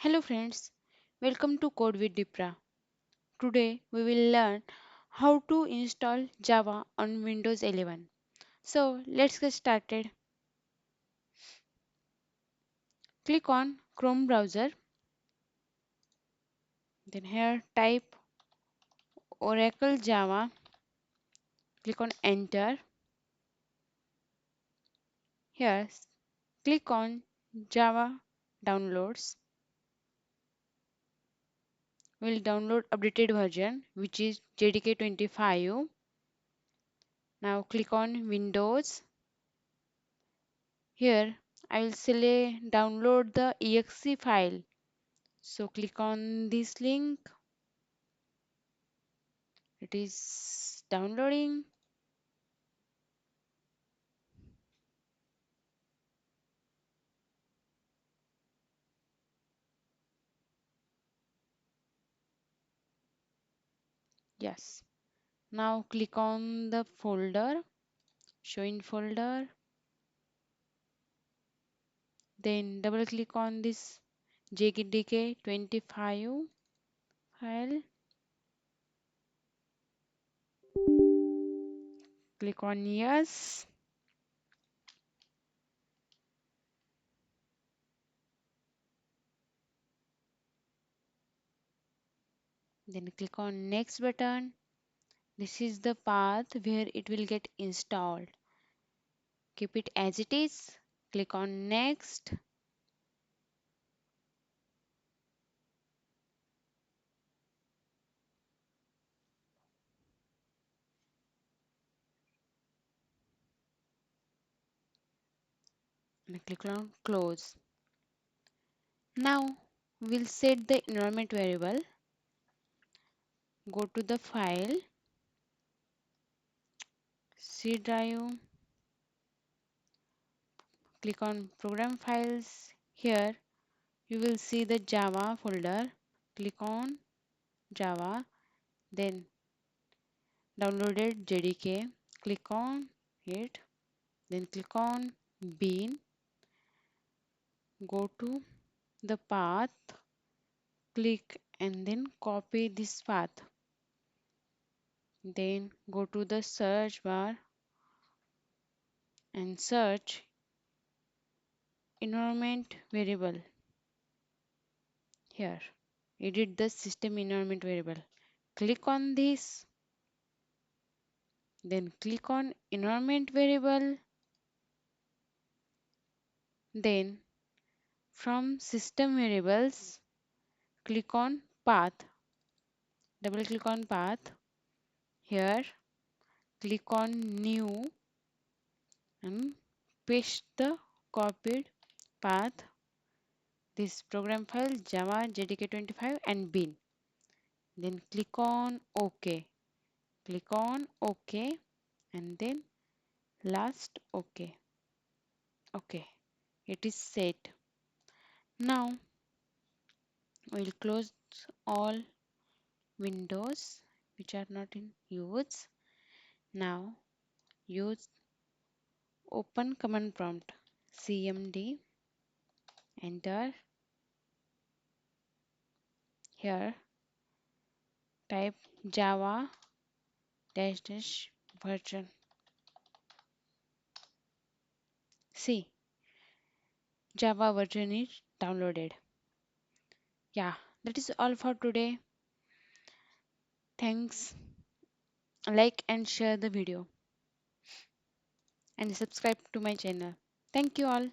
Hello friends, welcome to Code with Dipra. Today we will learn how to install Java on Windows 11. So let's get started. Click on Chrome browser, then here type Oracle Java, click on enter. Here click on Java downloads. We'll download updated version which is JDK 25. Now click on Windows. Here I will select download the exe file. So click on this link. It is downloading. Yes. Now click on the folder, show in folder. Then double click on this JDK 25 file. Click on yes. Then click on next button. This is the path where it will get installed. Keep it as it is. Click on next. And click on close. Now we'll set the environment variable. Go to the file, C drive, click on program files. Here you will see the Java folder. Click on Java, then downloaded JDK. Click on it, then click on bin. Go to the path, click and then copy this path. Then go to the search bar and search environment variable. Here, edit the system environment variable. Click on this, then click on environment variable, then from system variables click on path, double click on path. Here click on new and paste the copied path, this program file java jdk 25 and bin. Then click on ok, click on ok and then last ok. Okay, it is set. Now we'll close all windows which are not in use. Now use open command prompt, cmd, enter. Here type java dash dash version. See, Java version is downloaded. Yeah, that is all for today. Thanks. Like and share the video and subscribe to my channel. Thank you all.